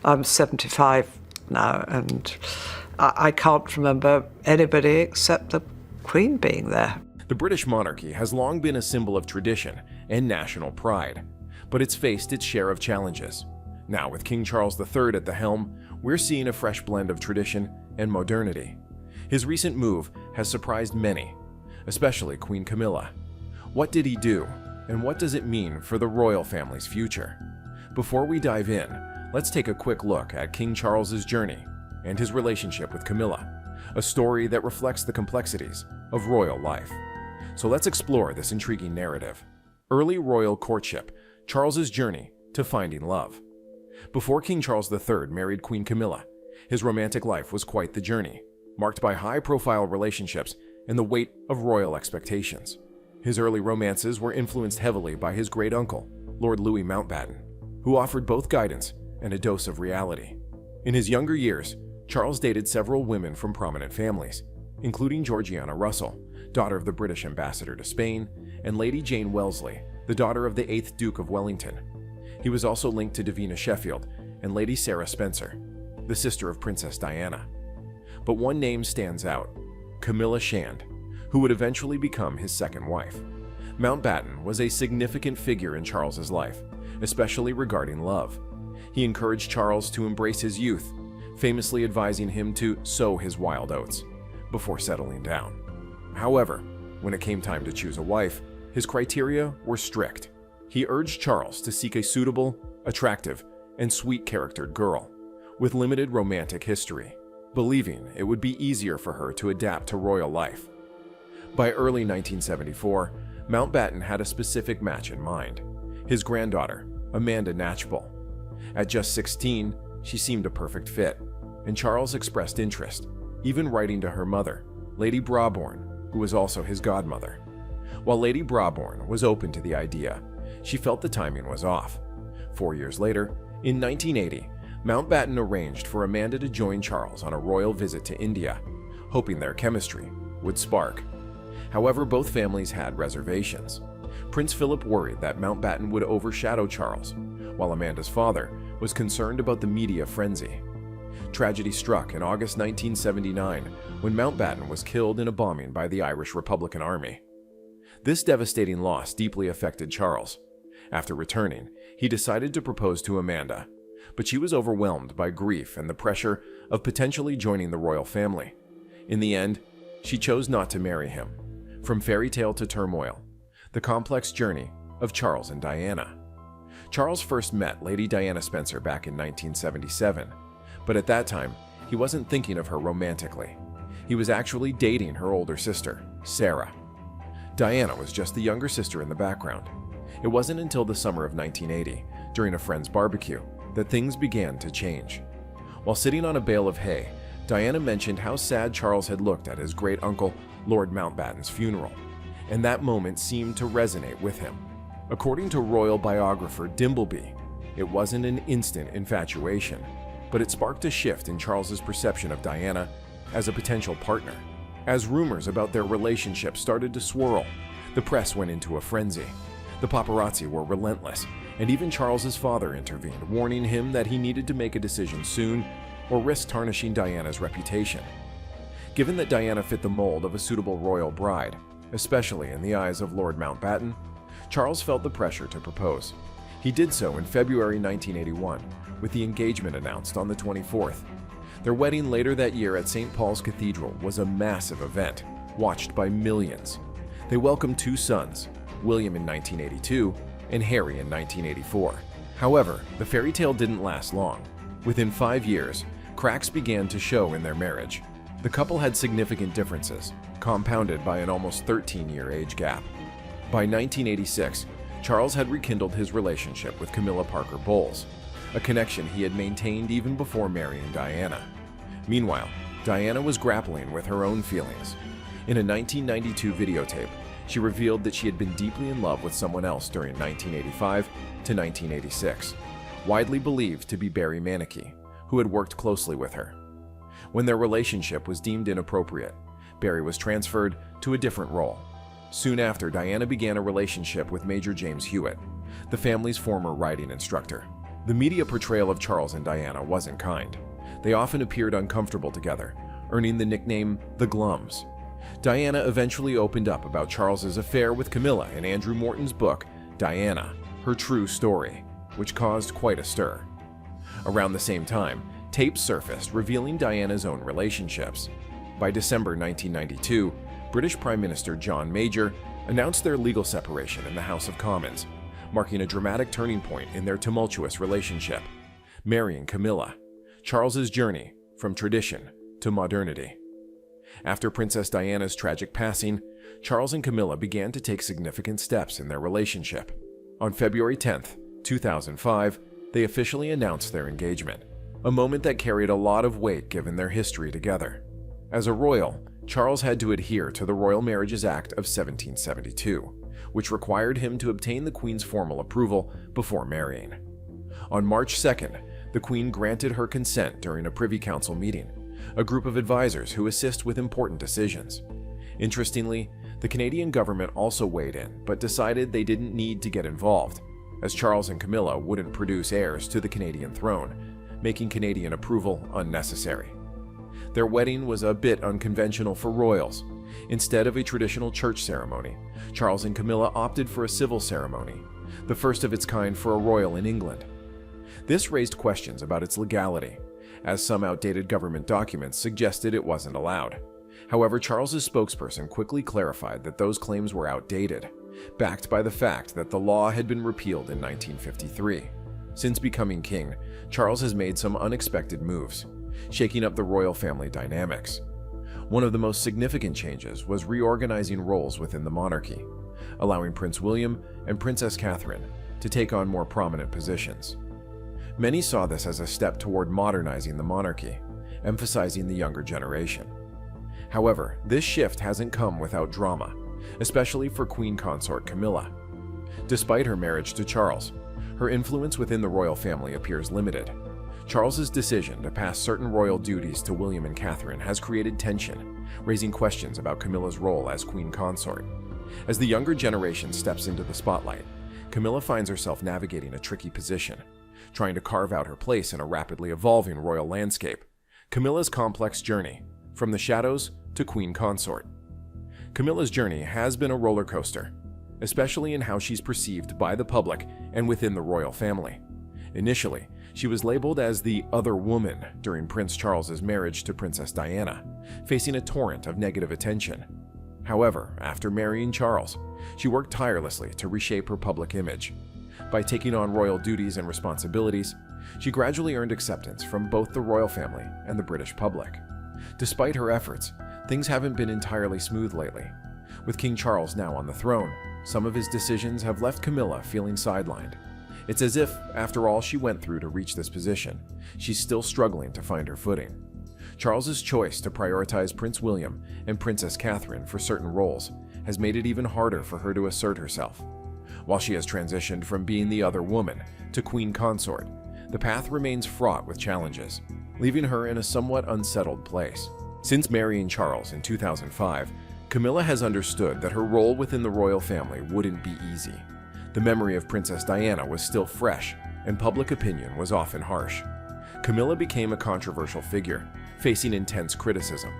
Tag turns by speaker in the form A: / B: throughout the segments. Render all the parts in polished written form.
A: I'm 75 now, and I can't remember anybody except the Queen being there.
B: The British monarchy has long been a symbol of tradition and national pride, but it's faced its share of challenges. Now, with King Charles III at the helm, we're seeing a fresh blend of tradition and modernity. His recent move has surprised many, especially Queen Camilla. What did he do, and what does it mean for the royal family's future? Before we dive in, let's take a quick look at King Charles's journey and his relationship with Camilla, a story that reflects the complexities of royal life. So let's explore this intriguing narrative. Early royal courtship, Charles's journey to finding love. Before King Charles III married Queen Camilla, his romantic life was quite the journey, marked by high-profile relationships and the weight of royal expectations. His early romances were influenced heavily by his great-uncle, Lord Louis Mountbatten, who offered both guidance and a dose of reality. In his younger years, Charles dated several women from prominent families, including Georgiana Russell, daughter of the British ambassador to Spain, and Lady Jane Wellesley, the daughter of the 8th Duke of Wellington. He was also linked to Davina Sheffield and Lady Sarah Spencer, the sister of Princess Diana. But one name stands out: Camilla Shand, who would eventually become his second wife. Mountbatten was a significant figure in Charles's life, especially regarding love. He encouraged Charles to embrace his youth, famously advising him to sow his wild oats before settling down. However, when it came time to choose a wife, his criteria were strict. He urged Charles to seek a suitable, attractive, and sweet-charactered girl with limited romantic history, believing it would be easier for her to adapt to royal life. By early 1974, Mountbatten had a specific match in mind: his granddaughter, Amanda Knatchbull. At just 16, she seemed a perfect fit, and Charles expressed interest, even writing to her mother, Lady Brabourne, who was also his godmother. While Lady Brabourne was open to the idea, she felt the timing was off. 4 years later, in 1980, Mountbatten arranged for Amanda to join Charles on a royal visit to India, hoping their chemistry would spark. However, both families had reservations. Prince Philip worried that Mountbatten would overshadow Charles, while Amanda's father was concerned about the media frenzy. Tragedy struck in August 1979 when Mountbatten was killed in a bombing by the Irish Republican Army. This devastating loss deeply affected Charles. After returning, he decided to propose to Amanda, but she was overwhelmed by grief and the pressure of potentially joining the royal family. In the end, she chose not to marry him. From fairy tale to turmoil, the complex journey of Charles and Diana. Charles first met Lady Diana Spencer back in 1977, but at that time, he wasn't thinking of her romantically. He was actually dating her older sister, Sarah. Diana was just the younger sister in the background. It wasn't until the summer of 1980, during a friend's barbecue, that things began to change. While sitting on a bale of hay, Diana mentioned how sad Charles had looked at his great-uncle, Lord Mountbatten's funeral, and that moment seemed to resonate with him. According to royal biographer Dimbleby, it wasn't an instant infatuation, but it sparked a shift in Charles's perception of Diana as a potential partner. As rumors about their relationship started to swirl, the press went into a frenzy. The paparazzi were relentless, and even Charles's father intervened, warning him that he needed to make a decision soon or risk tarnishing Diana's reputation. Given that Diana fit the mold of a suitable royal bride, especially in the eyes of Lord Mountbatten, Charles felt the pressure to propose. He did so in February 1981, with the engagement announced on the 24th. Their wedding later that year at St. Paul's Cathedral was a massive event, watched by millions. They welcomed 2 sons, William in 1982 and Harry in 1984. However, the fairy tale didn't last long. Within 5 years, cracks began to show in their marriage. The couple had significant differences, compounded by an almost 13-year age gap. By 1986, Charles had rekindled his relationship with Camilla Parker Bowles, a connection he had maintained even before marrying Diana. Meanwhile, Diana was grappling with her own feelings. In a 1992 videotape, she revealed that she had been deeply in love with someone else during 1985 to 1986, widely believed to be Barry Manicky, who had worked closely with her. When their relationship was deemed inappropriate, Barry was transferred to a different role. Soon after, Diana began a relationship with Major James Hewitt, the family's former riding instructor. The media portrayal of Charles and Diana wasn't kind. They often appeared uncomfortable together, earning the nickname the Glums. Diana eventually opened up about Charles's affair with Camilla in Andrew Morton's book, Diana, Her True Story, which caused quite a stir. Around the same time, tapes surfaced revealing Diana's own relationships. By December 1992, British Prime Minister John Major announced their legal separation in the House of Commons, marking a dramatic turning point in their tumultuous relationship. Marrying Camilla, Charles's journey from tradition to modernity. After Princess Diana's tragic passing, Charles and Camilla began to take significant steps in their relationship. On February 10, 2005, they officially announced their engagement, a moment that carried a lot of weight given their history together. As a royal, Charles had to adhere to the Royal Marriages Act of 1772, which required him to obtain the Queen's formal approval before marrying. On March 2nd, the Queen granted her consent during a Privy Council meeting, a group of advisors who assist with important decisions. Interestingly, the Canadian government also weighed in, but decided they didn't need to get involved, as Charles and Camilla wouldn't produce heirs to the Canadian throne, making Canadian approval unnecessary. Their wedding was a bit unconventional for royals. Instead of a traditional church ceremony, Charles and Camilla opted for a civil ceremony, the first of its kind for a royal in England. This raised questions about its legality, as some outdated government documents suggested it wasn't allowed. However, Charles's spokesperson quickly clarified that those claims were outdated, backed by the fact that the law had been repealed in 1953. Since becoming king, Charles has made some unexpected moves, shaking up the royal family dynamics. One of the most significant changes was reorganizing roles within the monarchy, allowing Prince William and Princess Catherine to take on more prominent positions. Many saw this as a step toward modernizing the monarchy, emphasizing the younger generation. However, this shift hasn't come without drama, especially for Queen Consort Camilla. Despite her marriage to Charles, her influence within the royal family appears limited. Charles's decision to pass certain royal duties to William and Catherine has created tension, raising questions about Camilla's role as Queen Consort. As the younger generation steps into the spotlight, Camilla finds herself navigating a tricky position, trying to carve out her place in a rapidly evolving royal landscape. Camilla's complex journey, from the shadows to Queen Consort. Camilla's journey has been a roller coaster, especially in how she's perceived by the public and within the royal family. Initially, she was labeled as the other woman during Prince Charles's marriage to Princess Diana, facing a torrent of negative attention. However, after marrying Charles, she worked tirelessly to reshape her public image. By taking on royal duties and responsibilities, she gradually earned acceptance from both the royal family and the British public. Despite her efforts, things haven't been entirely smooth lately. With King Charles now on the throne, some of his decisions have left Camilla feeling sidelined. It's as if, after all she went through to reach this position, she's still struggling to find her footing. Charles's choice to prioritize Prince William and Princess Catherine for certain roles has made it even harder for her to assert herself. While she has transitioned from being the other woman to Queen Consort, the path remains fraught with challenges, leaving her in a somewhat unsettled place. Since marrying Charles in 2005, Camilla has understood that her role within the royal family wouldn't be easy. The memory of Princess Diana was still fresh, and public opinion was often harsh. Camilla became a controversial figure, facing intense criticism.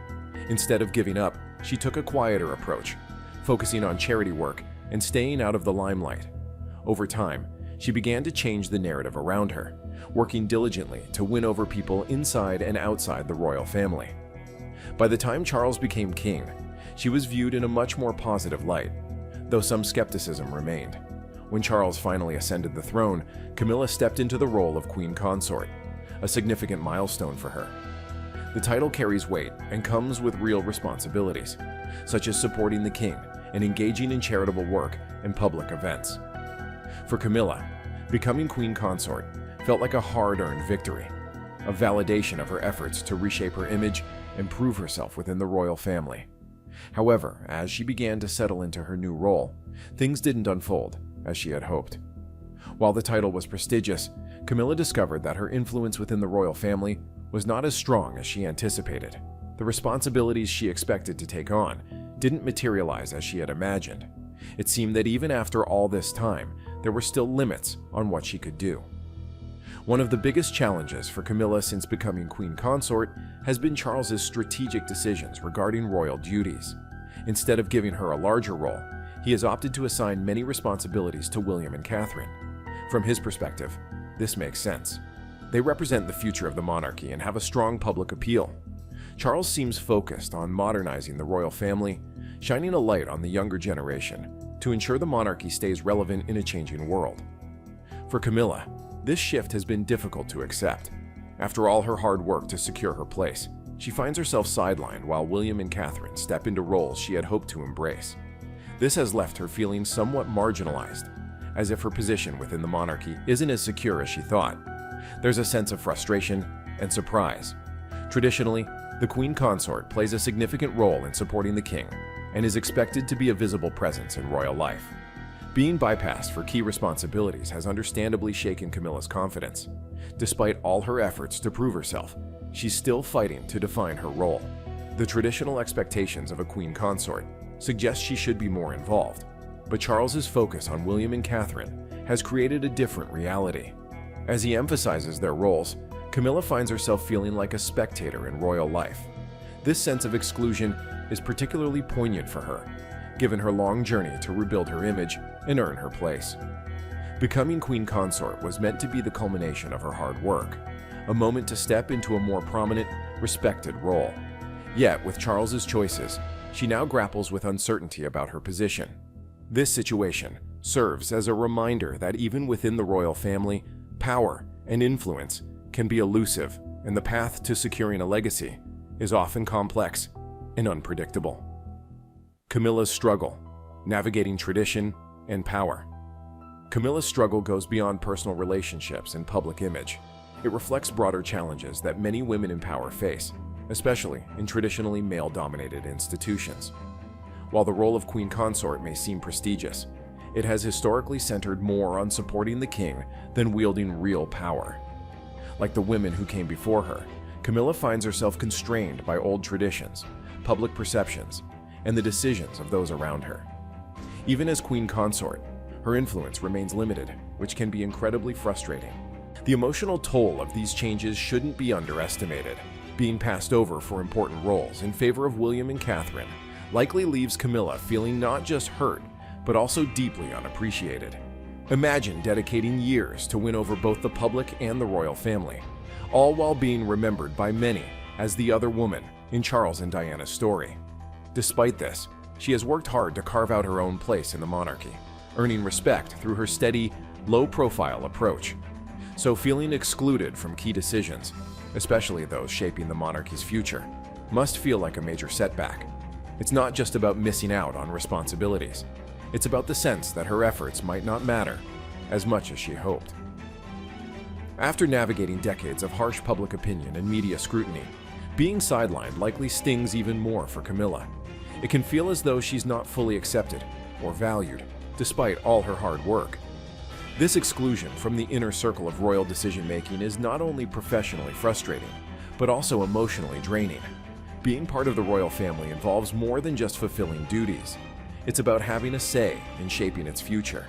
B: Instead of giving up, she took a quieter approach, focusing on charity work and staying out of the limelight. Over time, she began to change the narrative around her, working diligently to win over people inside and outside the royal family. By the time Charles became king, she was viewed in a much more positive light, though some skepticism remained. When Charles finally ascended the throne, Camilla stepped into the role of Queen Consort, a significant milestone for her. The title carries weight and comes with real responsibilities, such as supporting the king and engaging in charitable work and public events. For Camilla, becoming Queen Consort felt like a hard-earned victory, a validation of her efforts to reshape her image and prove herself within the royal family. However, as she began to settle into her new role, things didn't unfold as she had hoped. While the title was prestigious, Camilla discovered that her influence within the royal family was not as strong as she anticipated. The responsibilities she expected to take on didn't materialize as she had imagined. It seemed that even after all this time, there were still limits on what she could do. One of the biggest challenges for Camilla since becoming queen consort has been Charles's strategic decisions regarding royal duties. Instead of giving her a larger role, he has opted to assign many responsibilities to William and Catherine. From his perspective, this makes sense. They represent the future of the monarchy and have a strong public appeal. Charles seems focused on modernizing the royal family, shining a light on the younger generation to ensure the monarchy stays relevant in a changing world. For Camilla, this shift has been difficult to accept. After all her hard work to secure her place, she finds herself sidelined while William and Catherine step into roles she had hoped to embrace. This has left her feeling somewhat marginalized, as if her position within the monarchy isn't as secure as she thought. There's a sense of frustration and surprise. Traditionally, the queen consort plays a significant role in supporting the king and is expected to be a visible presence in royal life. Being bypassed for key responsibilities has understandably shaken Camilla's confidence. Despite all her efforts to prove herself, she's still fighting to define her role. The traditional expectations of a queen consort suggest she should be more involved, but Charles's focus on William and Catherine has created a different reality. As he emphasizes their roles, Camilla finds herself feeling like a spectator in royal life. This sense of exclusion is particularly poignant for her, given her long journey to rebuild her image and earn her place. Becoming queen consort was meant to be the culmination of her hard work, a moment to step into a more prominent, respected role. Yet, with Charles's choices, she now grapples with uncertainty about her position. This situation serves as a reminder that even within the royal family, power and influence can be elusive, and the path to securing a legacy is often complex and unpredictable. Camilla's struggle, navigating tradition and power. Camilla's struggle goes beyond personal relationships and public image. It reflects broader challenges that many women in power face, especially in traditionally male-dominated institutions. While the role of queen consort may seem prestigious, it has historically centered more on supporting the king than wielding real power. Like the women who came before her, Camilla finds herself constrained by old traditions, public perceptions, and the decisions of those around her. Even as queen consort, her influence remains limited, which can be incredibly frustrating. The emotional toll of these changes shouldn't be underestimated. Being passed over for important roles in favor of William and Catherine likely leaves Camilla feeling not just hurt, but also deeply unappreciated. Imagine dedicating years to win over both the public and the royal family, all while being remembered by many as the other woman in Charles and Diana's story. Despite this, she has worked hard to carve out her own place in the monarchy, earning respect through her steady, low-profile approach. So feeling excluded from key decisions, especially those shaping the monarchy's future, must feel like a major setback. It's not just about missing out on responsibilities. It's about the sense that her efforts might not matter as much as she hoped. After navigating decades of harsh public opinion and media scrutiny, being sidelined likely stings even more for Camilla. It can feel as though she's not fully accepted or valued, despite all her hard work. This exclusion from the inner circle of royal decision-making is not only professionally frustrating, but also emotionally draining. Being part of the royal family involves more than just fulfilling duties. It's about having a say in shaping its future.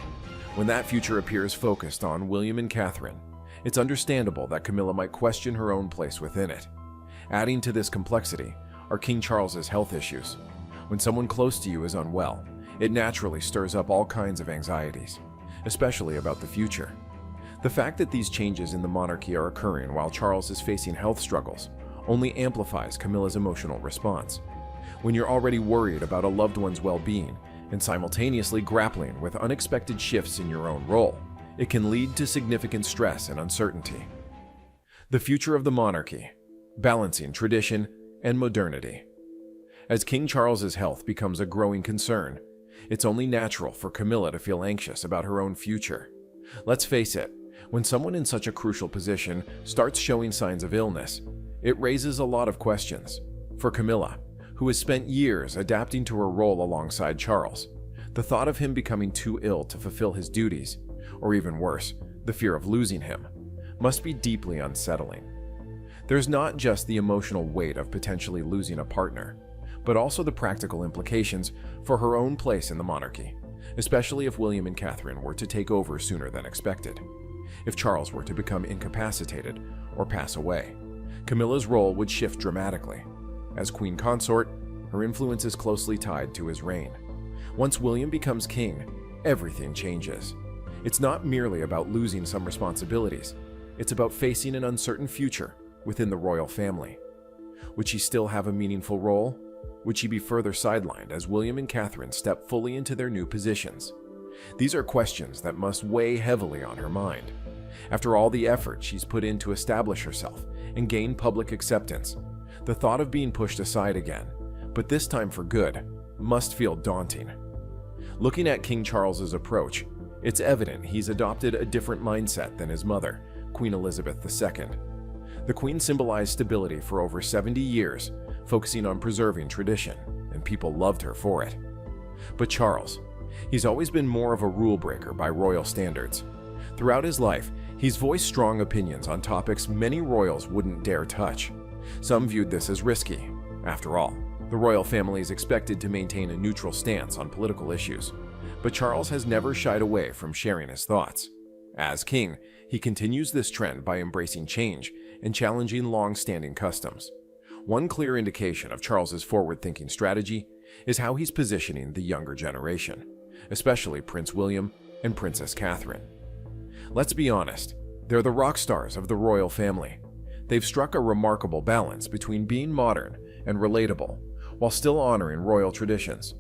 B: When that future appears focused on William and Catherine, it's understandable that Camilla might question her own place within it. Adding to this complexity are King Charles's health issues. When someone close to you is unwell, it naturally stirs up all kinds of anxieties, especially about the future. The fact that these changes in the monarchy are occurring while Charles is facing health struggles only amplifies Camilla's emotional response. When you're already worried about a loved one's well-being and simultaneously grappling with unexpected shifts in your own role, it can lead to significant stress and uncertainty. The future of the monarchy, balancing tradition and modernity. As King Charles's health becomes a growing concern, it's only natural for Camilla to feel anxious about her own future. Let's face it, when someone in such a crucial position starts showing signs of illness, it raises a lot of questions. For Camilla, who has spent years adapting to her role alongside Charles, the thought of him becoming too ill to fulfill his duties, or even worse, the fear of losing him, must be deeply unsettling. There's not just the emotional weight of potentially losing a partner, but also the practical implications for her own place in the monarchy, especially if William and Catherine were to take over sooner than expected. If Charles were to become incapacitated or pass away, Camilla's role would shift dramatically. As queen consort, her influence is closely tied to his reign. Once William becomes king, everything changes. It's not merely about losing some responsibilities. It's about facing an uncertain future within the royal family. Would she still have a meaningful role? Would she be further sidelined as William and Catherine step fully into their new positions? These are questions that must weigh heavily on her mind. After all the effort she's put in to establish herself and gain public acceptance, the thought of being pushed aside again, but this time for good, must feel daunting. Looking at King Charles's approach, it's evident he's adopted a different mindset than his mother, Queen Elizabeth II. The Queen symbolized stability for over 70 years, focusing on preserving tradition, and people loved her for it. But Charles, he's always been more of a rule breaker by royal standards. Throughout his life, he's voiced strong opinions on topics many royals wouldn't dare touch. Some viewed this as risky. After all, the royal family is expected to maintain a neutral stance on political issues. But Charles has never shied away from sharing his thoughts. As king, he continues this trend by embracing change and challenging long-standing customs. One clear indication of Charles's forward-thinking strategy is how he's positioning the younger generation, especially Prince William and Princess Catherine. Let's be honest, they're the rock stars of the royal family. They've struck a remarkable balance between being modern and relatable, while still honoring royal traditions.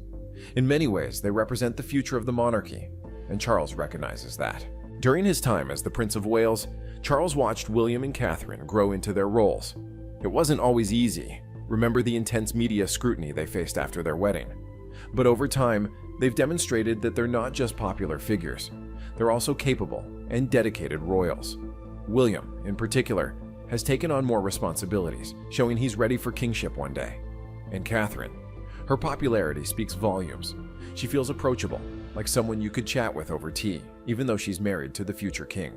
B: In many ways, they represent the future of the monarchy, and Charles recognizes that. During his time as the Prince of Wales, Charles watched William and Catherine grow into their roles. It wasn't always easy. Remember the intense media scrutiny they faced after their wedding. But over time, they've demonstrated that they're not just popular figures. They're also capable and dedicated royals. William, in particular, has taken on more responsibilities, showing he's ready for kingship one day. And Catherine, her popularity speaks volumes. She feels approachable, like someone you could chat with over tea, even though she's married to the future king.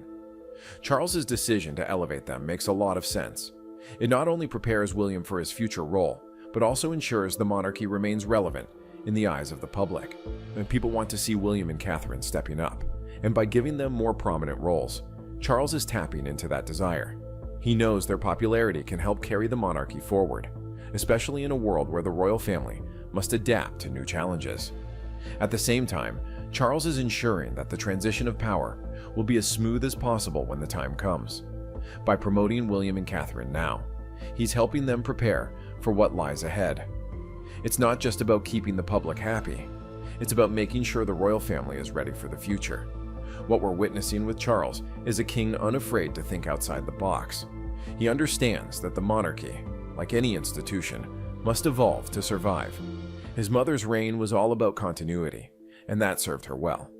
B: Charles's decision to elevate them makes a lot of sense. It not only prepares William for his future role, but also ensures the monarchy remains relevant in the eyes of the public. And people want to see William and Catherine stepping up. And by giving them more prominent roles, Charles is tapping into that desire. He knows their popularity can help carry the monarchy forward, especially in a world where the royal family must adapt to new challenges. At the same time, Charles is ensuring that the transition of power will be as smooth as possible when the time comes. By promoting William and Catherine now, he's helping them prepare for what lies ahead. It's not just about keeping the public happy. It's about making sure the royal family is ready for the future. What we're witnessing with Charles is a king unafraid to think outside the box. He understands that the monarchy, like any institution, must evolve to survive. His mother's reign was all about continuity, and that served her well.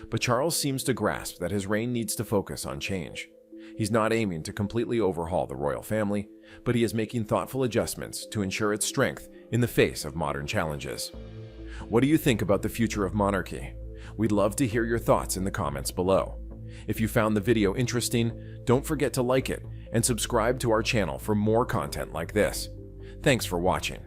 B: But Charles seems to grasp that his reign needs to focus on change. He's not aiming to completely overhaul the royal family, but he is making thoughtful adjustments to ensure its strength in the face of modern challenges. What do you think about the future of monarchy? We'd love to hear your thoughts in the comments below. If you found the video interesting, don't forget to like it and subscribe to our channel for more content like this. Thanks for watching.